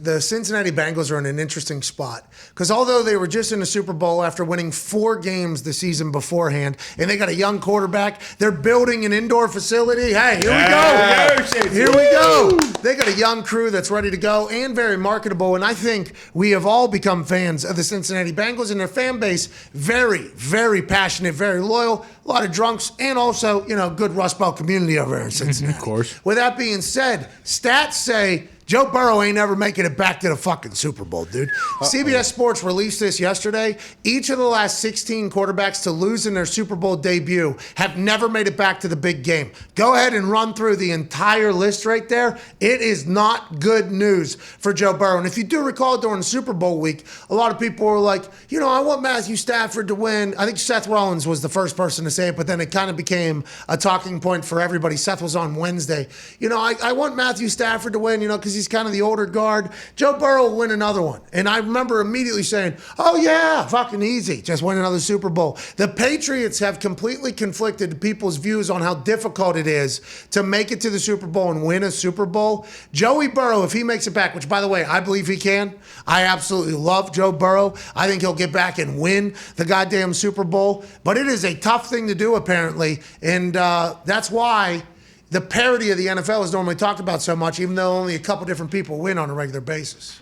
the Cincinnati Bengals are in an interesting spot because although they were just in the Super Bowl after winning 4 games the season beforehand, and they got a young quarterback, they're building an indoor facility. Hey, here we go. Here we go. They got a young crew that's ready to go and very marketable. And I think we have all become fans of the Cincinnati Bengals and their fan base. Very, very passionate, very loyal. A lot of drunks and also, good Rust Belt community over here in Cincinnati. Of course. With that being said, stats say Joe Burrow ain't ever making it back to the fucking Super Bowl, dude. CBS Sports released this yesterday. Each of the last 16 quarterbacks to lose in their Super Bowl debut have never made it back to the big game. Go ahead and run through the entire list right there. It is not good news for Joe Burrow. And if you do recall during Super Bowl week, a lot of people were like, I want Matthew Stafford to win. I think Seth Rollins was the first person to say it, but then it kind of became a talking point for everybody. Seth was on Wednesday. I want Matthew Stafford to win, because he's kind of the older guard. Joe Burrow will win another one. And I remember immediately saying, oh yeah, fucking easy. Just win another Super Bowl. The Patriots have completely conflicted people's views on how difficult it is to make it to the Super Bowl and win a Super Bowl. Joey Burrow, if he makes it back, which by the way, I believe he can. I absolutely love Joe Burrow. I think he'll get back and win the goddamn Super Bowl. But it is a tough thing to do apparently. And that's why the parity of the NFL is normally talked about so much, even though only a couple different people win on a regular basis.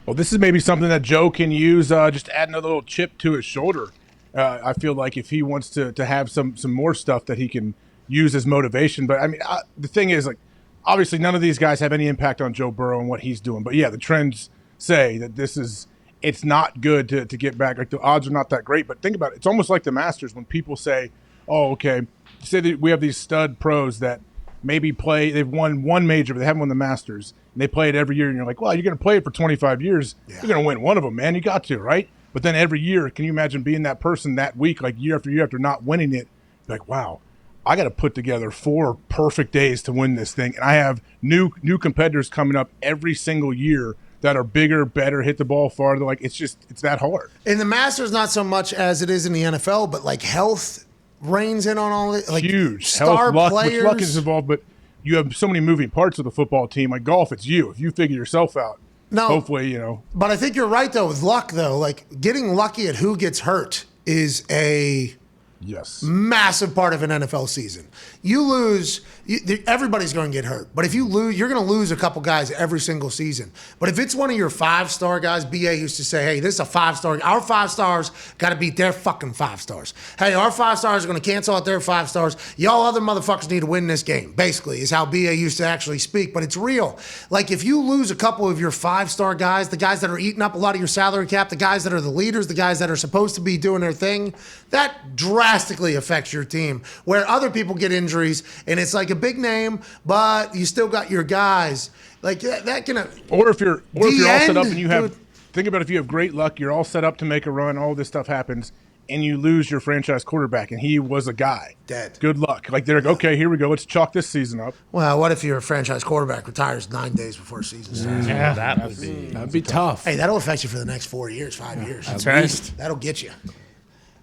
Well, this is maybe something that Joe can use just to add another little chip to his shoulder. I feel like if he wants to have some more stuff that he can use as motivation. But, the thing is, obviously none of these guys have any impact on Joe Burrow and what he's doing. But, yeah, the trends say that it's not good to get back. Like, the odds are not that great. But think about it. It's almost like the Masters when people say, oh, okay, say that we have these stud pros that maybe they've won one major, but they haven't won the Masters, and they play it every year, and you're like, well, you're going to play it for 25 years. Yeah. You're going to win one of them, man. You got to, right? But then every year, can you imagine being that person that week, like year after not winning it? Like, wow, I got to put together 4 perfect days to win this thing, and I have new competitors coming up every single year that are bigger, better, hit the ball farther. Like, it's that hard. In the Masters, not so much as it is in the NFL, but like health reigns in on all it. Like huge star health, players. Which luck is involved, but you have so many moving parts of the football team. Like golf, it's you. If you figure yourself out, hopefully, But I think you're right, though, with luck, though. Like getting lucky at who gets hurt is a massive part of an NFL season. You lose, everybody's going to get hurt. But if you lose, you're going to lose a couple guys every single season. But if it's one of your 5-star guys, BA used to say, hey, this is a 5-star. Our 5 stars got to beat their fucking 5 stars. Hey, our 5 stars are going to cancel out their 5 stars. Y'all other motherfuckers need to win this game, basically, is how BA used to actually speak. But it's real. Like if you lose a couple of your 5-star guys, the guys that are eating up a lot of your salary cap, the guys that are the leaders, the guys that are supposed to be doing their thing, that drastically affects your team. Where other people get injuries, and it's like a big name, but you still got your guys. Like that can. Or if you're all set up and you have, think about if you have great luck, you're all set up to make a run, all this stuff happens, and you lose your franchise quarterback, and he was a guy. Dead. Good luck. Like they're like, okay, here we go. Let's chalk this season up. Well, what if your franchise quarterback retires 9 days before season starts? Yeah, that'd be tough. Hey, that'll affect you for the next 4 years, 5 years. That's right. That'll get you.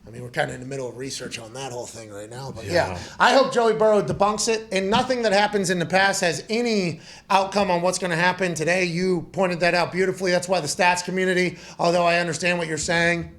I mean, we're kind of in the middle of research on that whole thing right now. But yeah, I hope Joey Burrow debunks it. And nothing that happens in the past has any outcome on what's going to happen today. You pointed that out beautifully. That's why the stats community, although I understand what you're saying,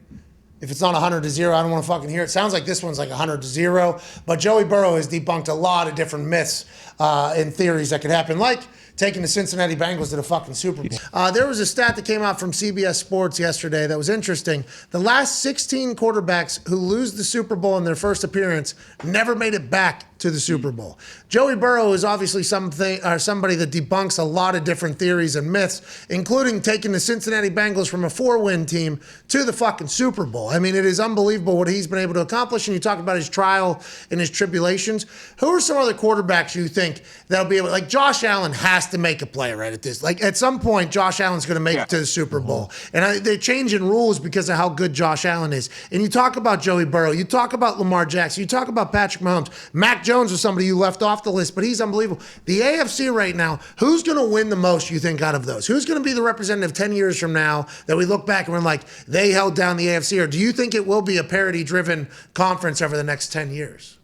if it's not 100-0, I don't want to fucking hear it. Sounds like this one's like 100-0. But Joey Burrow has debunked a lot of different myths and theories that could happen, like taking the Cincinnati Bengals to the fucking Super Bowl. There was a stat that came out from CBS Sports yesterday that was interesting. The last 16 quarterbacks who lose the Super Bowl in their first appearance never made it back to the Super Bowl. Joey Burrow is obviously somebody that debunks a lot of different theories and myths, including taking the Cincinnati Bengals from a 4-win team to the fucking Super Bowl. I mean, it is unbelievable what he's been able to accomplish, and you talk about his trial and his tribulations. Who are some other quarterbacks you think that'll be able, like Josh Allen has to make a play right at this. Like at some point, Josh Allen's going to make it to the Super Bowl. And they're changing rules because of how good Josh Allen is. And you talk about Joey Burrow, you talk about Lamar Jackson, you talk about Patrick Mahomes. Mac Jones was somebody you left off the list, but he's unbelievable. The AFC right now, who's going to win the most, you think, out of those? Who's going to be the representative 10 years from now that we look back and we're like, they held down the AFC? Or do you think it will be a parity-driven conference over the next 10 years?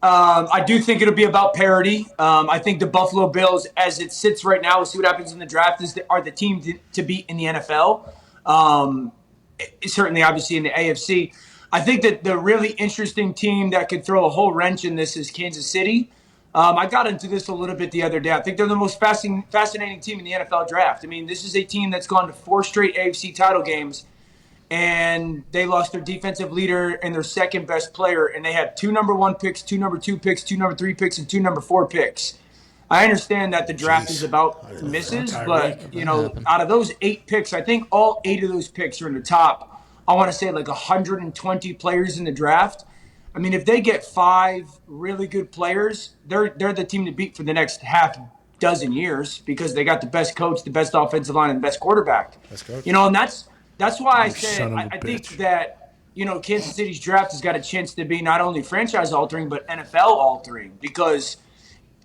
I do think it'll be about parity. I think the Buffalo Bills, as it sits right now, we'll see what happens in the draft, are the team to beat in the NFL. Certainly, obviously, in the AFC. I think that the really interesting team that could throw a whole wrench in this is Kansas City. I got into this a little bit the other day. I think they're the most fascinating team in the NFL draft. I mean, this is a team that's gone to 4 straight AFC title games, and they lost their defensive leader and their second best player, and they had 2 number 1 picks, 2 number 2 picks, 2 number 3 picks, and 2 number 4 picks. I understand that the draft is about misses, but out of those 8 picks, I think all 8 of those picks are in the top. I want to say like 120 players in the draft. I mean, if they get 5 really good players, they're the team to beat for the next half dozen years because they got the best coach, the best offensive line, and the best quarterback. And that's why I say I think that Kansas City's draft has got a chance to be not only franchise altering but NFL altering, because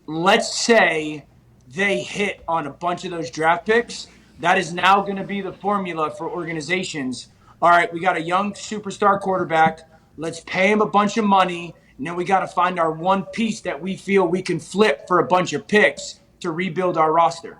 let's say they hit on a bunch of those draft picks. That is now going to be the formula for organizations. All right, we got a young superstar quarterback. Let's pay him a bunch of money. And then we got to find our one piece that we feel we can flip for a bunch of picks to rebuild our roster.